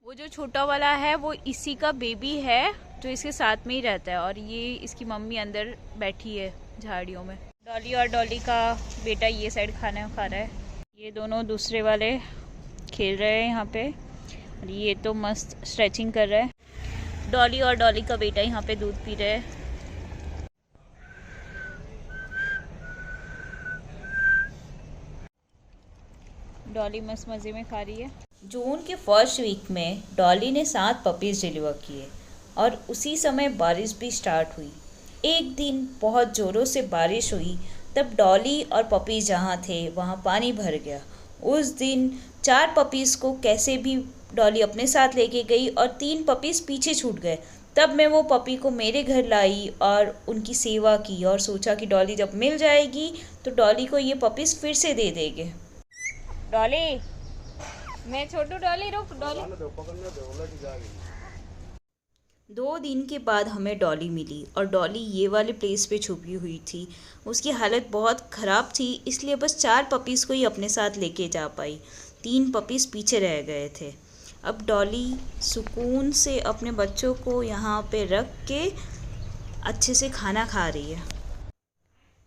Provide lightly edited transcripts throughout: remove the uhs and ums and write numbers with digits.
वो जो छोटा वाला है वो इसी का बेबी है जो इसके साथ में ही रहता है, और ये इसकी मम्मी अंदर बैठी है झाड़ियों में। डॉली और डॉली का बेटा ये साइड खाना खा रहा है, ये दोनों दूसरे वाले खेल रहे हैं यहाँ पे, और ये तो मस्त स्ट्रेचिंग कर रहा है। डॉली और डॉली का बेटा यहाँ पे दूध पी रहे हैं। डॉली मस्त मज़े में खा रही है। जून के फर्स्ट वीक में डॉली ने 7 पपीज़ डिलीवर किए और उसी समय बारिश भी स्टार्ट हुई। एक दिन बहुत ज़ोरों से बारिश हुई, तब डॉली और पपीज़ जहाँ थे वहाँ पानी भर गया। उस दिन 4 पपीज़ को कैसे भी डॉली अपने साथ लेके गई और 3 पपीज़ पीछे छूट गए। तब मैं वो पपी को मेरे घर लाई और उनकी सेवा की और सोचा कि डॉली जब मिल जाएगी तो डॉली को ये पपीज़ फिर से दे देंगे। डॉली, मैं छोटू, डॉली रुक, डॉली। 2 दिन के बाद हमें डॉली मिली और डॉली ये वाले प्लेस पे छुपी हुई थी। उसकी हालत बहुत ख़राब थी, इसलिए बस 4 पपीज़ को ही अपने साथ लेके जा पाई। 3 पपीज़ पीछे रह गए थे। अब डॉली सुकून से अपने बच्चों को यहाँ पे रख के अच्छे से खाना खा रही है।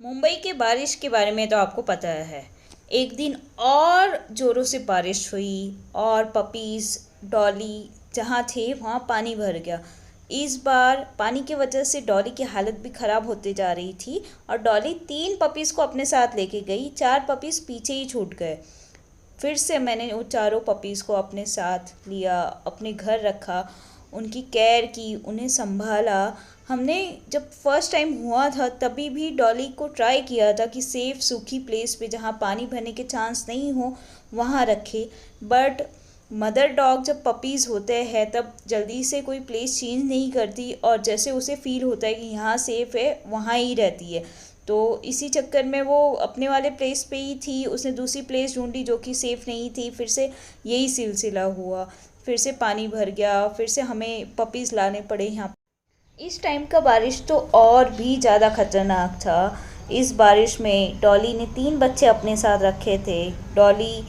मुंबई के बारिश के बारे में तो आपको पता है। एक दिन और ज़ोरों से बारिश हुई और पपीज़ डॉली जहाँ थे वहाँ पानी भर गया। इस बार पानी की वजह से डॉली की हालत भी ख़राब होते जा रही थी और डॉली 3 पपीज़ को अपने साथ लेके गई। 4 पपीज़ पीछे ही छूट गए। फिर से मैंने वो चारों पपीज़ को अपने साथ लिया, अपने घर रखा, उनकी केयर की, उन्हें संभाला। हमने जब फर्स्ट टाइम हुआ था तभी भी डॉली को ट्राई किया था कि सेफ़ सूखी प्लेस पे जहाँ पानी भरने के चांस नहीं हो वहाँ रखे, बट मदर डॉग जब पपीज़ होते हैं तब जल्दी से कोई प्लेस चेंज नहीं करती और जैसे उसे फ़ील होता है कि यहाँ सेफ़ है वहाँ ही रहती है। तो इसी चक्कर में वो अपने वाले प्लेस पे ही थी, उसने दूसरी प्लेस ढूंढी जो कि सेफ़ नहीं थी। फिर से यही सिलसिला हुआ, फिर से पानी भर गया, फिर से हमें पपीज़ लाने पड़े यहाँ। इस टाइम का बारिश तो और भी ज़्यादा ख़तरनाक था। इस बारिश में डॉली ने 3 बच्चे अपने साथ रखे थे। डॉली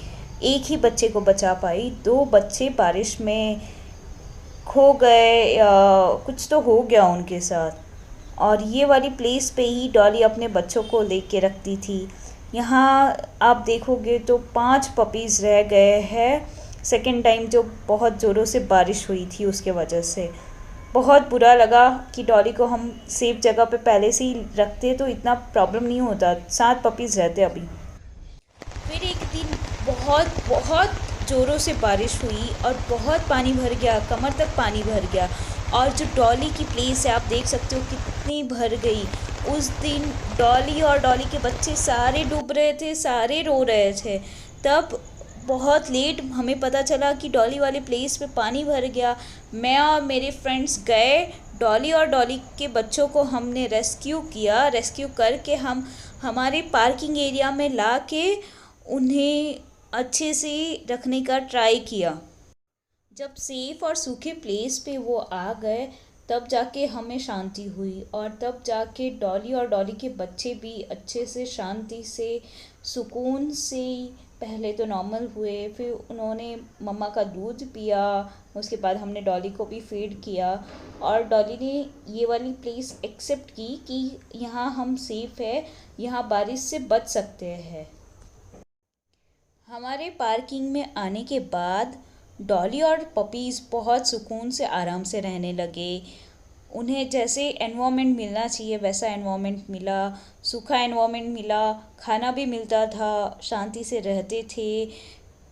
एक ही बच्चे को बचा पाई, 2 बच्चे बारिश में खो गए या कुछ तो हो गया उनके साथ। और ये वाली प्लेस पे ही डॉली अपने बच्चों को लेके रखती थी। यहाँ आप देखोगे तो 5 पपीज़ रह गए हैं सेकेंड टाइम जो बहुत ज़ोरों से बारिश हुई थी उसके वजह से। बहुत बुरा लगा कि डॉली को हम सेफ जगह पे पहले से ही रखते तो इतना प्रॉब्लम नहीं होता, 7 पपीज़ रहते अभी। फिर एक दिन बहुत बहुत ज़ोरों से बारिश हुई और बहुत पानी भर गया, कमर तक पानी भर गया। और जो डॉली की प्लेस है आप देख सकते हो कितनी भर गई। उस दिन डॉली और डॉली के बच्चे सारे डूब रहे थे, सारे रो रहे थे। तब बहुत लेट हमें पता चला कि डॉली वाले प्लेस पे पानी भर गया। मैं और मेरे फ्रेंड्स गए, डॉली और डॉली के बच्चों को हमने रेस्क्यू किया। रेस्क्यू करके हम हमारे पार्किंग एरिया में ला के उन्हें अच्छे से रखने का ट्राई किया। जब सेफ और सूखे प्लेस पे वो आ गए तब जाके हमें शांति हुई और तब जाके डॉली और डॉली के बच्चे भी अच्छे से शांति से सुकून से पहले तो नॉर्मल हुए, फिर उन्होंने मम्मा का दूध पिया। उसके बाद हमने डॉली को भी फीड किया और डॉली ने ये वाली प्लेस एक्सेप्ट की कि यहाँ हम सेफ है, यहाँ बारिश से बच सकते हैं। हमारे पार्किंग में आने के बाद डॉली और पपीज़ बहुत सुकून से आराम से रहने लगे। उन्हें जैसे एनवायरनमेंट मिलना चाहिए वैसा एनवायरनमेंट मिला, सूखा एनवायरनमेंट मिला, खाना भी मिलता था, शांति से रहते थे।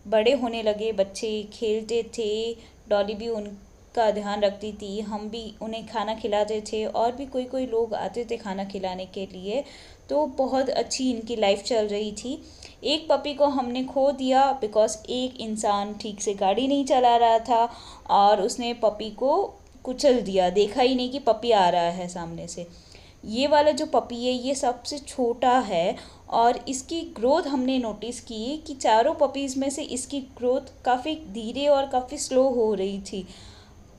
बड़े होने लगे बच्चे, खेलते थे, डॉली भी उनका ध्यान रखती थी, हम भी उन्हें खाना खिलाते थे और भी कोई कोई लोग आते थे खाना खिलाने के लिए। तो बहुत अच्छी इनकी लाइफ चल रही थी। एक पपी को हमने खो दिया बिकॉज़ एक इंसान ठीक से गाड़ी नहीं चला रहा था और उसने पपी को कुचल दिया, देखा ही नहीं कि पपी आ रहा है सामने से। ये वाला जो पपी है ये सबसे छोटा है और इसकी ग्रोथ हमने नोटिस की कि चारों पपीज़ में से इसकी ग्रोथ काफ़ी धीरे और काफ़ी स्लो हो रही थी।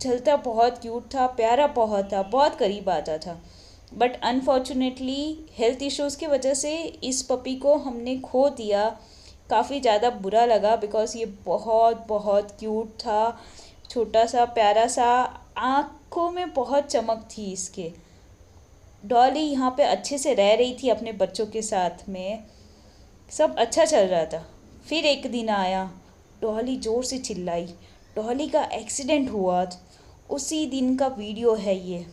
चलता बहुत क्यूट था, प्यारा बहुत था, बहुत करीब आता था। बट अनफॉर्चुनेटली हेल्थ इश्यूज़ की वजह से इस पपी को हमने खो दिया। काफ़ी ज़्यादा बुरा लगा बिकॉज़ ये बहुत बहुत क्यूट था, छोटा सा प्यारा सा, आँखों में बहुत चमक थी इसके। डॉली यहाँ पे अच्छे से रह रही थी अपने बच्चों के साथ में, सब अच्छा चल रहा था। फिर एक दिन आया, डॉली ज़ोर से चिल्लाई, डॉली का एक्सीडेंट हुआ। उसी दिन का वीडियो है ये।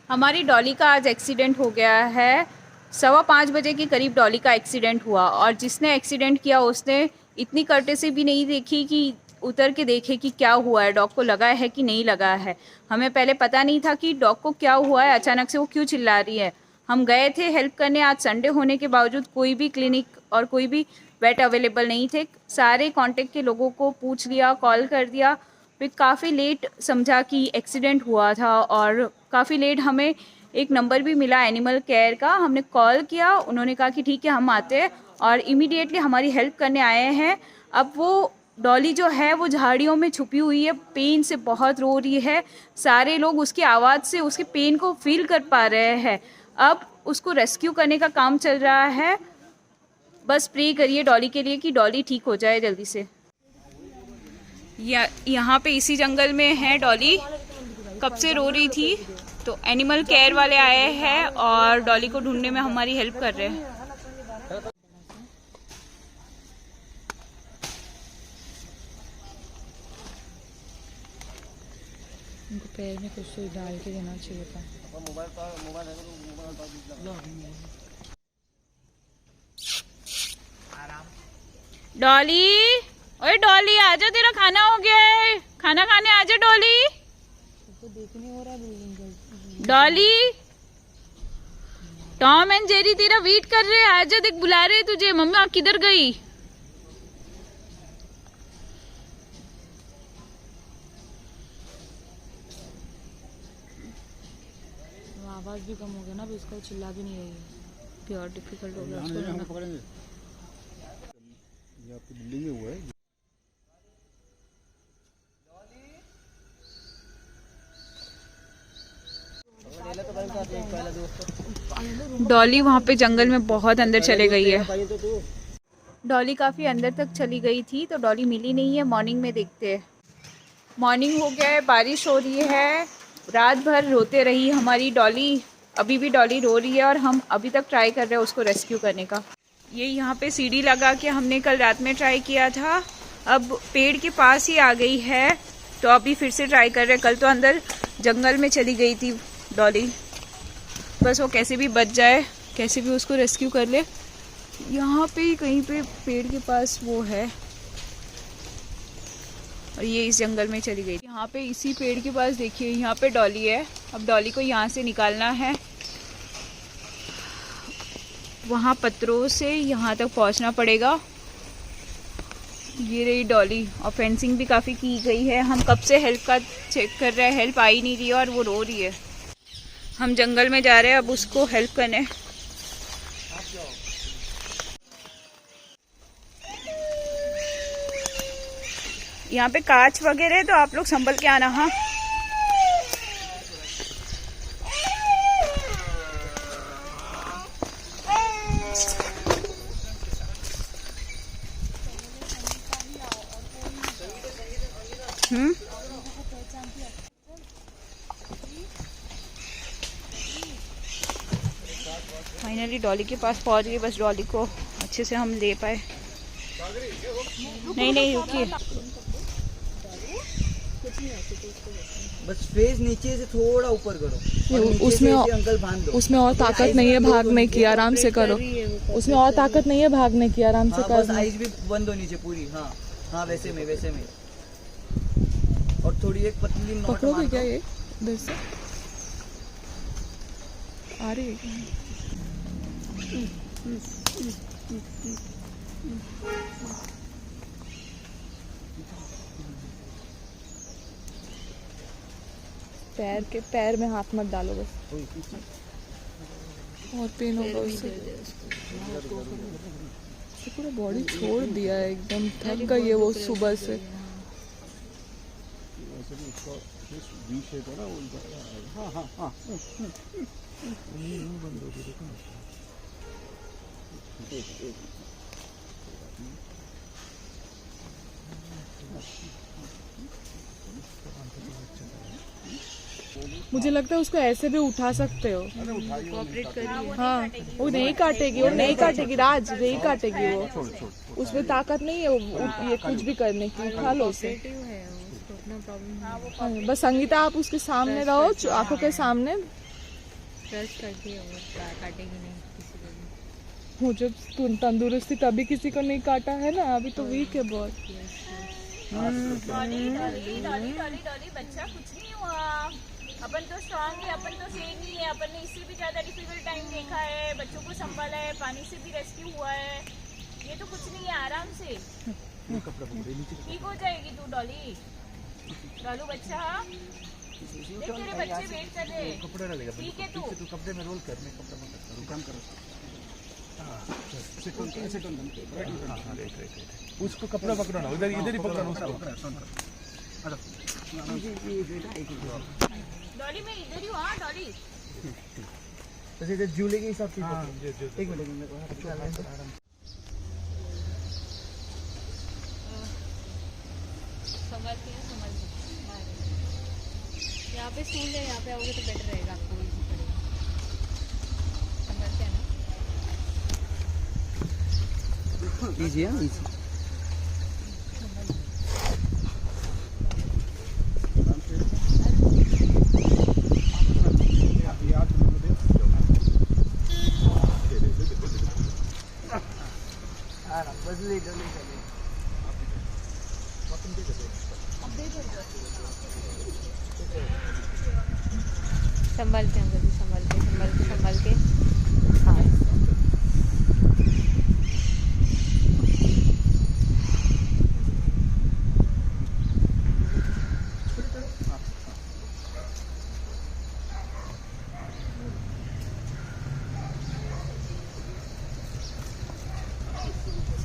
हमारी डॉली का आज एक्सीडेंट हो गया है। 5:15 बजे के करीब डॉली का एक्सीडेंट हुआ और जिसने एक्सीडेंट किया उसने इतनी कर्टेसी भी नहीं देखी कि उतर के देखे कि क्या हुआ है, डॉग को लगा है कि नहीं लगा है। हमें पहले पता नहीं था कि डॉग को क्या हुआ है, अचानक से वो क्यों चिल्ला रही है। हम गए थे हेल्प करने। आज संडे होने के बावजूद कोई भी क्लिनिक और कोई भी वेट अवेलेबल नहीं थे। सारे कांटेक्ट के लोगों को पूछ लिया, कॉल कर दिया। फिर काफ़ी लेट समझा कि एक्सीडेंट हुआ था और काफ़ी लेट हमें एक नंबर भी मिला एनिमल केयर का। हमने कॉल किया, उन्होंने कहा कि ठीक है हम आते हैं और इमीडिएटली हमारी हेल्प करने आए हैं। अब वो डॉली जो है वो झाड़ियों में छुपी हुई है, पेन से बहुत रो रही है। सारे लोग उसकी आवाज़ से उसके पेन को फील कर पा रहे हैं। अब उसको रेस्क्यू करने का काम चल रहा है। बस प्रे करिए डॉली के लिए कि डॉली ठीक हो जाए जल्दी से। यहाँ पे इसी जंगल में है डॉली, कब से रो रही थी। तो एनिमल केयर वाले आए हैं और डॉली को ढूंढने में हमारी हेल्प कर रहे हैं। उनको पैर में कुछ तो डाल के देना चाहिए था। डॉली, ओए डॉली आजा, तेरा खाना हो गया है, खाना खाने आजा डॉली। तो देखने हो रहा है डॉली, टॉम एंड जेरी तेरा वेट कर रहे हैं, आजा, देख बुला रहे तुझे। मम्मा किधर गई? आवाज भी कम हो गया ना, अभी उसका चिल्ला भी नहीं रही है। प्योर डिफिकल्ट हो गया उसको। ये आपकी बिल्डिंग में हुआ है। डॉली वहाँ पे जंगल में बहुत अंदर चले गई है। डॉली काफ़ी अंदर तक चली गई थी तो डॉली मिली नहीं है। मॉर्निंग में देखते हैं। मॉर्निंग हो गया है, बारिश हो रही है, रात भर रोते रही हमारी डॉली। अभी भी डॉली रो रही है और हम अभी तक ट्राई कर रहे हैं उसको रेस्क्यू करने का। ये यहाँ पे सीढ़ी लगा के हमने कल रात में ट्राई किया था, अब पेड़ के पास ही आ गई है तो अभी फिर से ट्राई कर रहे हैं। कल तो अंदर जंगल में चली गई थी डॉली। बस वो कैसे भी बच जाए, कैसे भी उसको रेस्क्यू कर ले। यहाँ पे कहीं पे पेड़ के पास वो है और ये इस जंगल में चली गई। यहाँ पे इसी पेड़ के पास देखिए, यहाँ पे डॉली है। अब डॉली को यहाँ से निकालना है, वहाँ पत्थरों से यहाँ तक पहुँचना पड़ेगा। ये रही डॉली और फेंसिंग भी काफ़ी की गई है। हम कब से हेल्प का चेक कर रहे हैं, हेल्प आ ही नहीं रही है और वो रो रही है। हम जंगल में जा रहे हैं अब उसको हेल्प करने। यहाँ पे कांच वगैरह है तो आप लोग संभल के आना। हाँ, फाइनली डॉली के पास पहुंच गए। बस डॉली को अच्छे से हम ले पाए। नहीं रुकिए, बस फेस नीचे से थोड़ा ऊपर करो। उसमें और ताकत नहीं है भागने की, आराम से करो। उसमें और ताकत नहीं है भागने की, आराम से करो। बस आईज भी बंद हो नीचे पूरी। हाँ हाँ, वैसे में और थोड़ी एक पतली नोट पकड़ोगे क्या? ये इधर से आ रही है। पैर में हाथ मत डालो बस, और पेन होगा उससे। पूरा बॉडी छोड़ दिया है, एकदम थक गई है वो सुबह से। मुझे लगता है उसको ऐसे भी उठा सकते हो। कोऑपरेट करिए। हाँ, वो नहीं काटेगी, वो नहीं काटेगी राज, नहीं काटेगी वो। उसमें ताकत नहीं है ये कुछ भी करने की। उठा लो उसे। हाँ, बस संगीता आप उसके सामने रहो, आंखों के सामने। ट्रस्ट करती है वो, काटेगी नहीं किसी को भी। वो जब तंदुरुस्ती तभी किसी को नहीं काटा है ना, अभी तो वीक है बहुत। डॉली डॉली डॉली डॉली डॉली, बच्चा कुछ नहीं हुआ, अपन तो स्ट्रांग है, अपन तो सेफ ही है। अपन ने इससे भी ज्यादा डिफिकल्ट टाइम देखा है, बच्चों को संभाला है, पानी से भी रेस्क्यू हुआ है। ये तो कुछ नहीं है, आराम से ठीक हो जाएगी तू डॉली। डॉलू बच्चा, देख तेरे बच्चे वेट कर रहे हैं, ठीक है तू कपड़े में रोल कर, मैं कपड़ा में करता हूं, काम करो। उसको कपड़ा पकड़ो ना, इधर इधर ही पकड़ो उसको। डॉली मैं इधर ही हूँ। हाँ डॉली, बस इधर झूले के हिसाब से। एक मिनट संभालती है, संभालती यहाँ पे स्टूल है, यहाँ पे आओगे तो बेटर रहेगा, आपको इजी पड़ेगा। संभालते हैं ना, इजी है, इजी। बदले डले चले। संभालते हैं जल्दी, संभालते संभालते संभालते। हाँ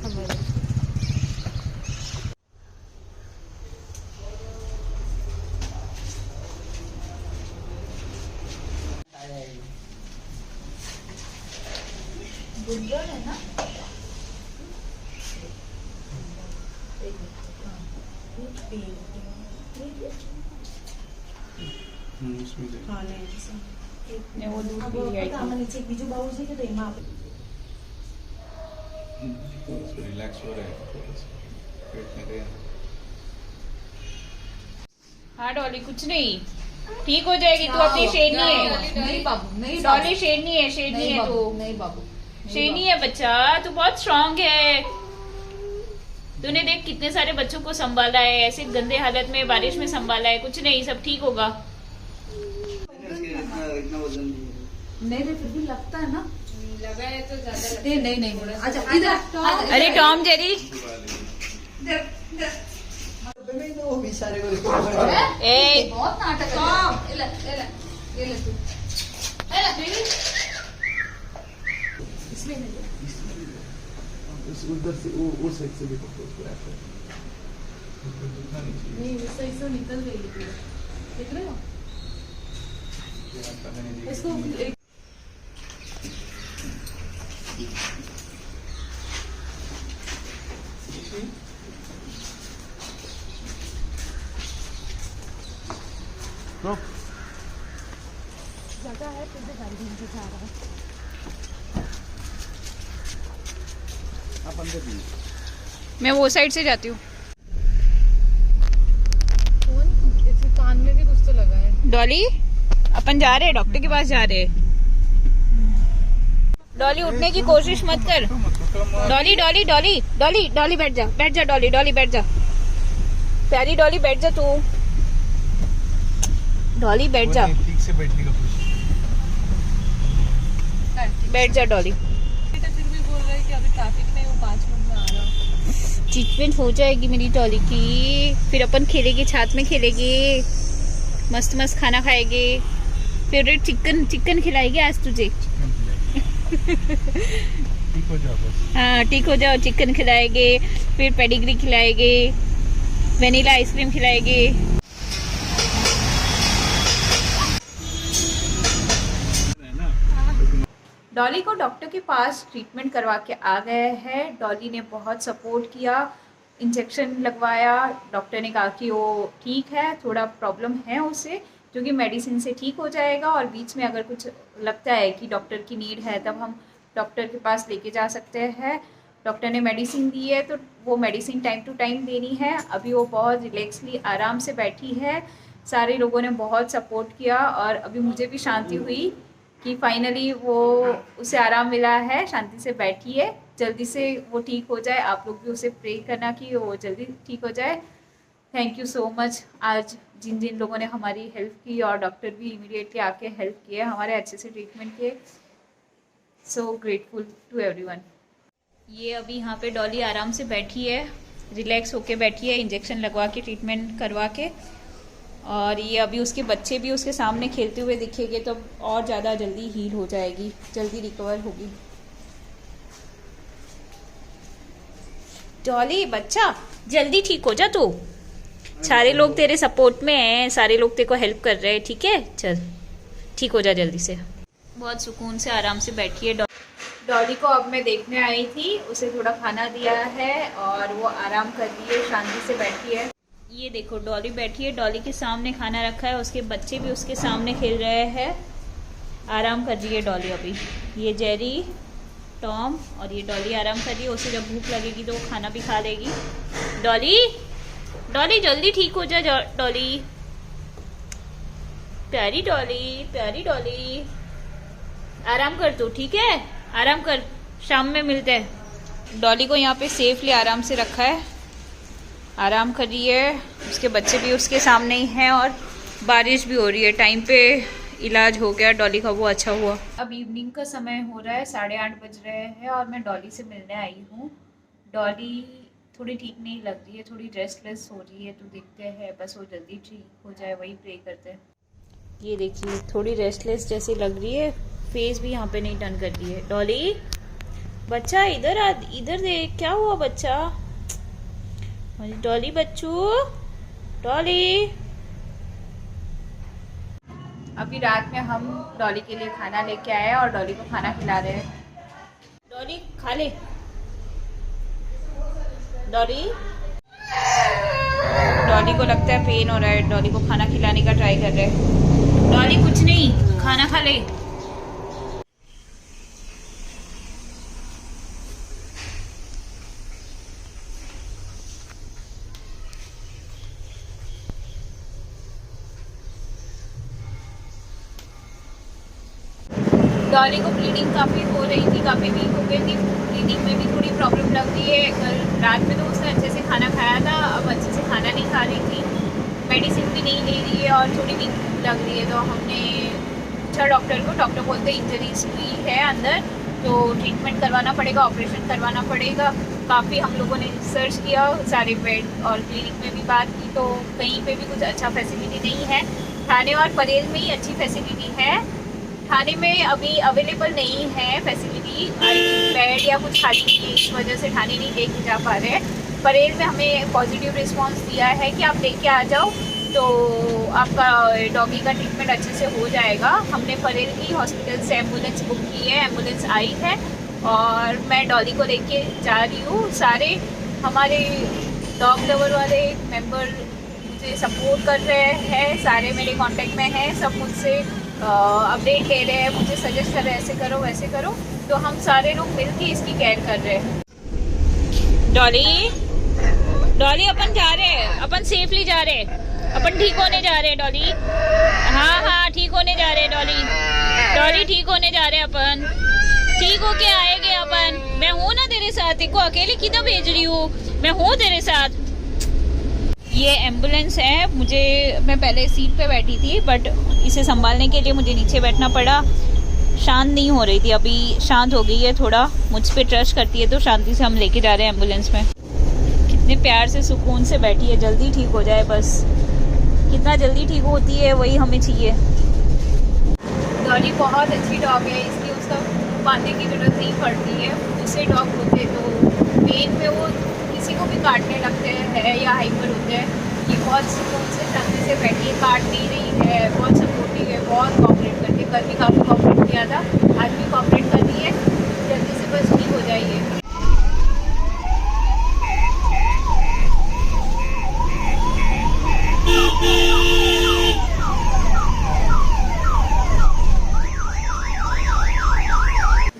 संभाल। गुड़गड़ है ना? ને वो दूध पी रही है। नीचे बीजू बाबू છે કે તો એમાં रिलैक्स हो रहे हैं, पेट में गया। हाँ डॉली कुछ नहीं, ठीक हो जाएगी तू। अपनी शेरनी है। नहीं बाबू, नहीं डॉली शेरनी है, शेरनी है तू, नहीं बाबू, शेरनी है बच्चा, तू बहुत स्ट्रांग है। तूने देख कितने सारे बच्चों को संभाला है, ऐसे गंदे हालत में बारिश में संभाला है। कुछ नहीं, सब ठीक होगा। इतना वजन नहीं फिर भी लगता है ना। लगा है तो ज्यादा। नहीं नहीं, अच्छा इधर। अरे टॉम जेरी, वो बेचारे को ए बहुत नाटक है। ये ले तू। उधर से वो साइड से भी पकड़ो उसको ऐसे। नहीं उस साइड से निकल गई है, देख रहे हो इसको। जगह है फिर भी गाड़ी घूम के जा रहा है। आप अंदर भी। मैं वो साइड से जाती हूँ। इसके कान में भी कुछ तो लगा है। डॉली अपन जा रहे हैं, डॉक्टर के पास जा रहे हैं। डॉली उठने की कोशिश मत कर। डॉली डॉली डॉली डॉली डॉली बैठ जा, बैठ जा डॉली, डॉली बैठ जा, प्यारी डॉली बैठ जा तू, डॉली बैठ जा, ठीक से बैठने का कोशिश। बैठ जा डॉली। फिर भी बोल रहे हैं कि अभी ट्रैफिक नहीं, वो 5 मिनट में आ रहा। ट्रीटमेंट हो जाएगी मेरी डॉली की, फिर अपन खेलेंगे, छात में खेलेंगे, मस्त मस्त खाना खाएंगे। फेवरेट चिकन, चिकन खिलाएंगे आज तुझे। ठीक हो जाओ बस। हाँ ठीक हो जाओ, चिकन खिलाएंगे, फिर पेडिग्री खिलाएंगे, वेनिला आइसक्रीम खिलाएंगे। डॉली को डॉक्टर के पास ट्रीटमेंट करवा के आ गए हैं। डॉली ने बहुत सपोर्ट किया, इंजेक्शन लगवाया। डॉक्टर ने कहा कि वो ठीक है, थोड़ा प्रॉब्लम है उसे, जो कि मेडिसिन से ठीक हो जाएगा, और बीच में अगर कुछ लगता है कि डॉक्टर की नीड है तब हम डॉक्टर के पास लेके जा सकते हैं। डॉक्टर ने मेडिसिन दी है तो वो मेडिसिन टाइम टू टाइम देनी है। अभी वो बहुत रिलैक्सली आराम से बैठी है। सारे लोगों ने बहुत सपोर्ट किया और अभी मुझे भी शांति हुई कि फाइनली वो उसे आराम मिला है, शांति से बैठी है, जल्दी से वो ठीक हो जाए। आप लोग भी उसे प्रे करना कि वो जल्दी ठीक हो जाए। थैंक यू सो मच आज जिन जिन लोगों ने हमारी हेल्प की, और डॉक्टर भी इमीडिएटली आके हेल्प किए, हमारे अच्छे से ट्रीटमेंट किए। So grateful to everyone. ये अभी यहाँ पे डॉली आराम से बैठी है, रिलैक्स होके बैठी है, इंजेक्शन लगवा के ट्रीटमेंट करवा के। और ये अभी उसके बच्चे भी उसके सामने खेलते हुए दिखेंगे तो और ज़्यादा जल्दी हील हो जाएगी, जल्दी रिकवर होगी। डॉली बच्चा जल्दी ठीक हो जा तू, सारे लोग तेरे सपोर्ट में हैं, सारे लोग तेरे को हेल्प कर रहे हैं, ठीक है? चल ठीक हो जा जल्दी से। बहुत सुकून से आराम से बैठी है डॉली को अब मैं देखने आई थी, उसे थोड़ा खाना दिया है और वो आराम कर रही है, शांति से बैठी है। ये देखो डॉली बैठी है, डॉली के सामने खाना रखा है, उसके बच्चे भी उसके सामने खेल रहे हैं, आराम कर रही है डॉली अभी। ये जेरी, टॉम और ये डॉली आराम कर रही है। उसे जब भूख लगेगी तो वो खाना भी खा लेगी। डॉली डॉली जल्दी ठीक हो जा डॉली, प्यारी डॉली, प्यारी डॉली, आराम कर तू, ठीक है? आराम कर, शाम में मिलते हैं। डॉली को यहाँ पे सेफली आराम से रखा है, आराम कर रही है, उसके बच्चे भी उसके सामने ही हैं और बारिश भी हो रही है। टाइम पे इलाज हो गया डॉली का, वो अच्छा हुआ। अब इवनिंग का समय हो रहा है, 8:30 बज रहे हैं और मैं डॉली से मिलने आई हूँ। डॉली थोड़ी ठीक नहीं लग रही है, थोड़ी रेस्टलेस हो रही है, तो देखते हैं बस वो जल्दी ठीक हो जाए, वही प्रे करते हैं। ये देखिए थोड़ी रेस्टलेस जैसी लग रही है, फेस भी यहाँ पे नहीं टर्न कर रही है। डॉली बच्चा इधर आ, इधर देख, क्या हुआ बच्चा? डॉली बच्चू, डॉली। अभी रात में हम डॉली के लिए खाना लेके आए और डॉली को खाना खिला रहे हैं। डॉली खा ले, डॉली। डॉली को लगता है पेन हो रहा है, डॉली को खाना खिलाने का ट्राई कर रहे हैं। डॉली कुछ नहीं, खाना खा ले। डॉली को ब्लीडिंग काफ़ी हो रही थी, काफ़ी वीक हो गई थी, ब्लीडिंग में भी थोड़ी प्रॉब्लम लग रही है। कल रात में तो उसने अच्छे से खाना खाया था, अब अच्छे से खाना नहीं खा रही थी, मेडिसिन भी नहीं ले रही है और थोड़ी वीक लग रही है। तो हमने पूछा डॉक्टर को, डॉक्टर बोलते इंजरीज हुई है अंदर, तो ट्रीटमेंट करवाना पड़ेगा, ऑपरेशन करवाना पड़ेगा। काफ़ी हम लोगों ने रिसर्च किया, सारे बेड और क्लिनिक में भी बात की, तो कहीं पे भी कुछ अच्छा फैसिलिटी नहीं है। थाने और परेल में ही अच्छी फैसिलिटी है, थाने में अभी अवेलेबल नहीं है फैसिलिटी, बेड या कुछ खाली नहीं है, इस वजह से थाने नहीं लेके जा पा रहे हैं। परेल में हमें पॉजिटिव रिस्पांस दिया है कि आप लेके आ जाओ तो आपका डॉगी का ट्रीटमेंट अच्छे से हो जाएगा। हमने परेल ही हॉस्पिटल से एम्बुलेंस बुक की है, एम्बुलेंस आई है और मैं डॉली को लेके जा रही हूँ। सारे हमारे डॉग लवर वाले मेंबर मुझे सपोर्ट कर रहे हैं, सारे मेरे कांटेक्ट में हैं, सब मुझसे अपडेट ले रहे हैं, मुझे सजेस्ट कर रहे हैं ऐसे करो वैसे करो, तो हम सारे लोग मिलके इसकी केयर कर रहे हैं। डॉली डॉली अपन जा रहे हैं, अपन सेफली जा रहे हैं, अपन ठीक होने जा रहे हैं डॉली। हाँ हाँ ठीक होने जा रहे हैं डॉली, डॉली ठीक होने जा रहे हैं अपन, ठीक होके आएंगे अपन। मैं हूँ ना तेरे साथ, तेरे को अकेले कितना भेज रही हूँ, मैं हूँ तेरे साथ। ये एम्बुलेंस है, मैं पहले सीट पे बैठी थी बट इसे संभालने के लिए मुझे नीचे बैठना पड़ा। शांत नहीं हो रही थी, अभी शांत हो गई है, थोड़ा मुझ पे ट्रस्ट करती है तो शांति से हम लेके जा रहे हैं एम्बुलेंस में। कितने प्यार से सुकून से बैठी है, जल्दी ठीक हो जाए बस। कितना जल्दी ठीक होती है वही हमें चाहिए। डॉली बहुत अच्छी डॉग है, इसलिए उसका बांधने की जरूरत नहीं पड़ती है। दूसरे डॉग होते तो पेन में वो किसी को भी काटने लगते हैं या हाइपर होते हैं। ये बहुत सुकून से शांति से बैठी है, काट नहीं रही है, बहुत सपोर्टिव है, बहुत कोऑपरेट करती है, कल भी काफ़ी कॉपरेट किया था, आज भी कॉपरेट कर रही है, जल्दी से बस ठीक हो जाइए।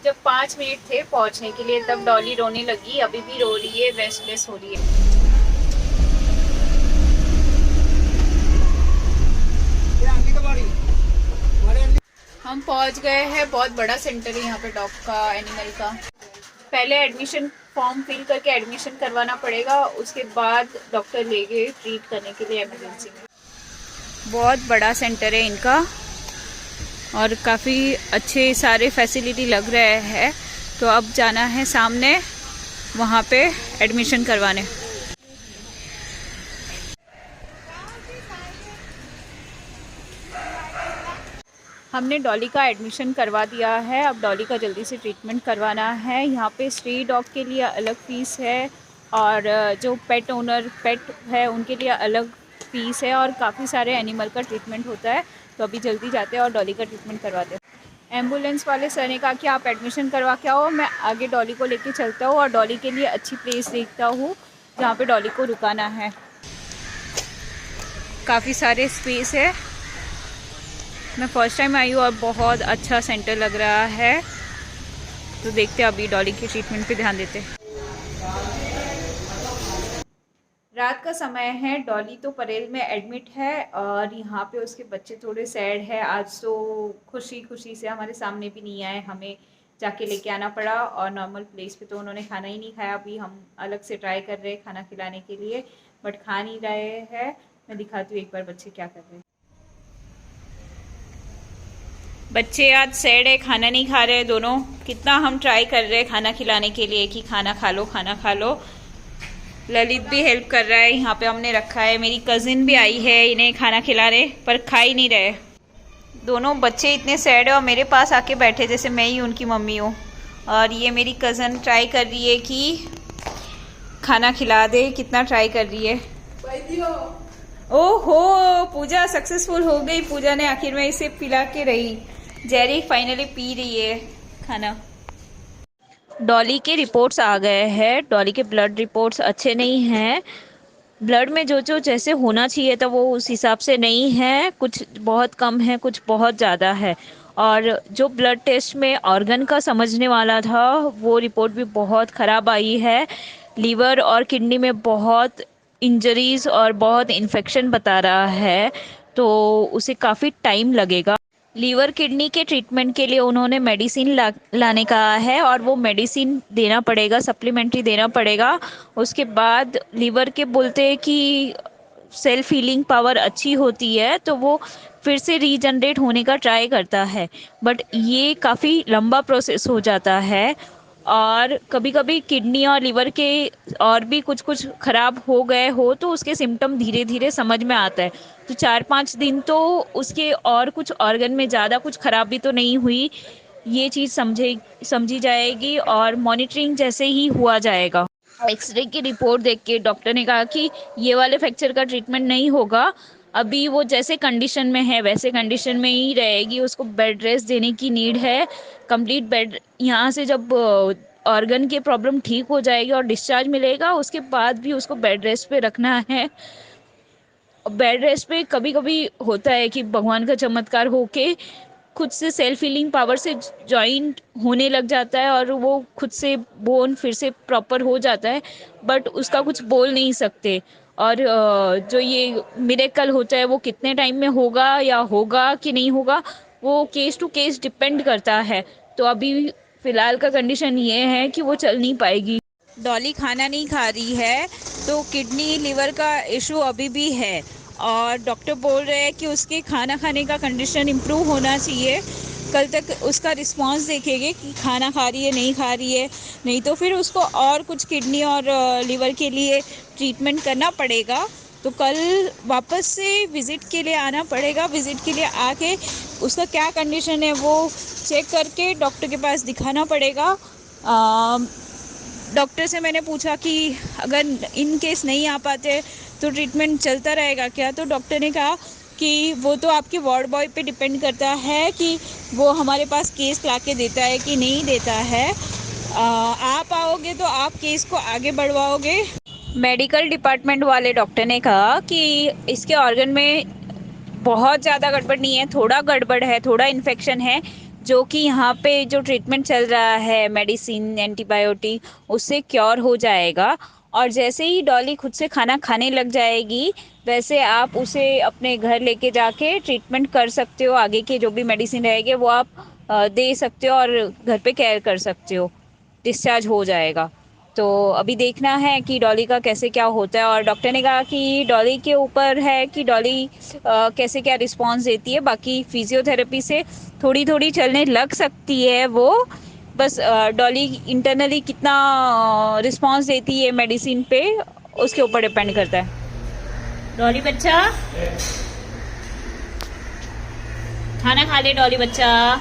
जब 5 मिनट थे पहुंचने के लिए तब डॉली रोने लगी, अभी भी रो रही है, रेस्टलेस हो रही है। हम पहुंच गए हैं, बहुत बड़ा सेंटर है यहाँ पे डॉग का, एनिमल का। पहले एडमिशन फॉर्म फिल करके एडमिशन करवाना पड़ेगा, उसके बाद डॉक्टर ले गए ट्रीट करने के लिए इमरजेंसी में। बहुत बड़ा सेंटर है इनका और काफ़ी अच्छे सारे फैसिलिटी लग रहे हैं। तो अब जाना है सामने, वहाँ पे एडमिशन करवाने। हमने डॉली का एडमिशन करवा दिया है, अब डॉली का जल्दी से ट्रीटमेंट करवाना है। यहाँ पे स्ट्री डॉग के लिए अलग फ़ीस है और जो पेट ओनर पेट है उनके लिए अलग फ़ीस है और काफ़ी सारे एनिमल का ट्रीटमेंट होता है। तो अभी जल्दी जाते हैं और डॉली का ट्रीटमेंट करवाते हैं। एम्बुलेंस वाले सर ने कहा कि आप एडमिशन करवा के आओ, मैं आगे डॉली को लेके चलता हूँ और डॉली के लिए अच्छी प्लेस देखता हूँ जहाँ पे डॉली को रुकाना है। काफ़ी सारे स्पेस है, मैं फ़र्स्ट टाइम आई हूँ और बहुत अच्छा सेंटर लग रहा है। तो देखते हैं, अभी डॉली के ट्रीटमेंट पे ध्यान देते हैं। रात का समय है, डॉली तो परेल में एडमिट है और यहाँ पे उसके बच्चे थोड़े सैड है। आज तो खुशी खुशी से हमारे सामने भी नहीं आए, हमें जाके लेके आना पड़ा और नॉर्मल प्लेस पे तो उन्होंने खाना ही नहीं खाया। अभी हम अलग से ट्राई कर रहे हैं खाना खिलाने के लिए, बट खा नहीं रहे हैं। मैं दिखाती हूँ एक बार बच्चे क्या कर रहे हैं। बच्चे आज सैड है, खाना नहीं खा रहे दोनों। कितना हम ट्राई कर रहे हैं खाना खिलाने के लिए कि खाना खा लो, खाना खा लो। ललित भी हेल्प कर रहा है, यहाँ पे हमने रखा है। मेरी कज़िन भी आई है इन्हें खाना खिला रहे, पर खा ही नहीं रहे। दोनों बच्चे इतने सैड है और मेरे पास आके बैठे जैसे मैं ही उनकी मम्मी हूँ। और ये मेरी कज़न ट्राई कर रही है कि खाना खिला दे, कितना ट्राई कर रही है। ओहो, पूजा सक्सेसफुल हो गई। पूजा ने आखिर में इसे पिला के रही। जेरी फाइनली पी रही है खाना। डॉली के रिपोर्ट्स आ गए हैं। डॉली के ब्लड रिपोर्ट्स अच्छे नहीं हैं। ब्लड में जो जो जैसे होना चाहिए था वो उस हिसाब से नहीं है, कुछ बहुत कम है, कुछ बहुत ज़्यादा है। और जो ब्लड टेस्ट में ऑर्गन का समझने वाला था वो रिपोर्ट भी बहुत ख़राब आई है। लीवर और किडनी में बहुत इंजरीज और बहुत इन्फेक्शन बता रहा है, तो उसे काफ़ी टाइम लगेगा। लीवर किडनी के ट्रीटमेंट के लिए उन्होंने मेडिसिन लाने कहा है और वो मेडिसिन देना पड़ेगा, सप्लीमेंट्री देना पड़ेगा। उसके बाद लीवर के बोलते हैं कि सेल्फ हीलिंग पावर अच्छी होती है तो वो फिर से रीजनरेट होने का ट्राई करता है, बट ये काफ़ी लंबा प्रोसेस हो जाता है। और कभी कभी किडनी और लीवर के और भी कुछ कुछ खराब हो गए हो तो उसके सिम्टम धीरे धीरे समझ में आता है। तो 4-5 दिन तो उसके और कुछ ऑर्गन में ज़्यादा कुछ खराबी तो नहीं हुई, ये चीज़ समझी जाएगी और मॉनिटरिंग जैसे ही हुआ जाएगा। एक्सरे की रिपोर्ट देख के डॉक्टर ने कहा कि ये वाले फ्रैक्चर का ट्रीटमेंट नहीं होगा, अभी वो जैसे कंडीशन में है वैसे कंडीशन में ही रहेगी। उसको बेड रेस्ट देने की नीड है, कंप्लीट बेड। यहाँ से जब ऑर्गन की प्रॉब्लम ठीक हो जाएगी और डिस्चार्ज मिलेगा उसके बाद भी उसको बेड रेस्ट पे रखना है। बेड रेस्ट पे कभी कभी होता है कि भगवान का चमत्कार होके खुद से सेल्फ हीलिंग पावर से जॉइंट होने लग जाता है और वो खुद से बोन फिर से प्रॉपर हो जाता है, बट उसका कुछ बोल नहीं सकते। और जो ये मिरेकल होता है वो कितने टाइम में होगा या होगा कि नहीं होगा वो केस टू केस डिपेंड करता है। तो अभी फ़िलहाल का कंडीशन ये है कि वो चल नहीं पाएगी। डॉली खाना नहीं खा रही है तो किडनी लीवर का इशू अभी भी है और डॉक्टर बोल रहे हैं कि उसके खाना खाने का कंडीशन इम्प्रूव होना चाहिए। कल तक उसका रिस्पांस देखेंगे कि खाना खा रही है नहीं खा रही है, नहीं तो फिर उसको और कुछ किडनी और लीवर के लिए ट्रीटमेंट करना पड़ेगा। तो कल वापस से विज़िट के लिए आना पड़ेगा। विज़िट के लिए आके उसका क्या कंडीशन है वो चेक करके डॉक्टर के पास दिखाना पड़ेगा। डॉक्टर से मैंने पूछा कि अगर इन केस नहीं आ पाते तो ट्रीटमेंट चलता रहेगा क्या, तो डॉक्टर ने कहा कि वो तो आपके वार्ड बॉय पे डिपेंड करता है कि वो हमारे पास केस ला के देता है कि नहीं देता है। आप आओगे तो आप केस को आगे बढ़वाओगे। मेडिकल डिपार्टमेंट वाले डॉक्टर ने कहा कि इसके ऑर्गन में बहुत ज़्यादा गड़बड़ नहीं है, थोड़ा गड़बड़ है, थोड़ा इन्फेक्शन है, जो कि यहाँ पे जो ट्रीटमेंट चल रहा है मेडिसिन एंटीबायोटिक उससे क्योर हो जाएगा। और जैसे ही डॉली खुद से खाना खाने लग जाएगी वैसे आप उसे अपने घर लेके जाके ट्रीटमेंट कर सकते हो। आगे के जो भी मेडिसिन रहेंगे वो आप दे सकते हो और घर पे केयर कर सकते हो। डिस्चार्ज हो जाएगा। तो अभी देखना है कि डॉली का कैसे क्या होता है। और डॉक्टर ने कहा कि डॉली के ऊपर है कि डॉली कैसे क्या रिस्पॉन्स देती है। बाकी फिजियोथेरेपी से थोड़ी थोड़ी चलने लग सकती है वो, बस डॉली इंटरनली कितना रिस्पॉन्स देती है मेडिसिन पे उसके ऊपर डिपेंड करता है। डॉली बच्चा खाना खा ले, डॉली बच्चा।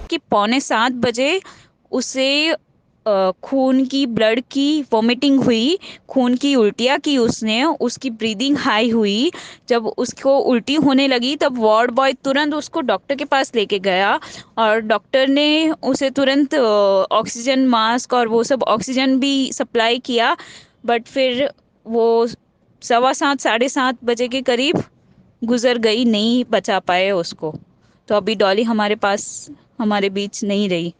कि 6:45 उसे खून की ब्लड की वॉमिटिंग हुई, खून की उल्टियाँ की उसने, उसकी ब्रीदिंग हाई हुई। जब उसको उल्टी होने लगी तब वार्ड बॉय तुरंत उसको डॉक्टर के पास लेके गया और डॉक्टर ने उसे तुरंत ऑक्सीजन मास्क और वो सब ऑक्सीजन भी सप्लाई किया। बट फिर वो 7:15 7:30 के करीब गुजर गई, नहीं बचा पाए उसको। तो अभी डॉली हमारे पास हमारे बीच नहीं रही।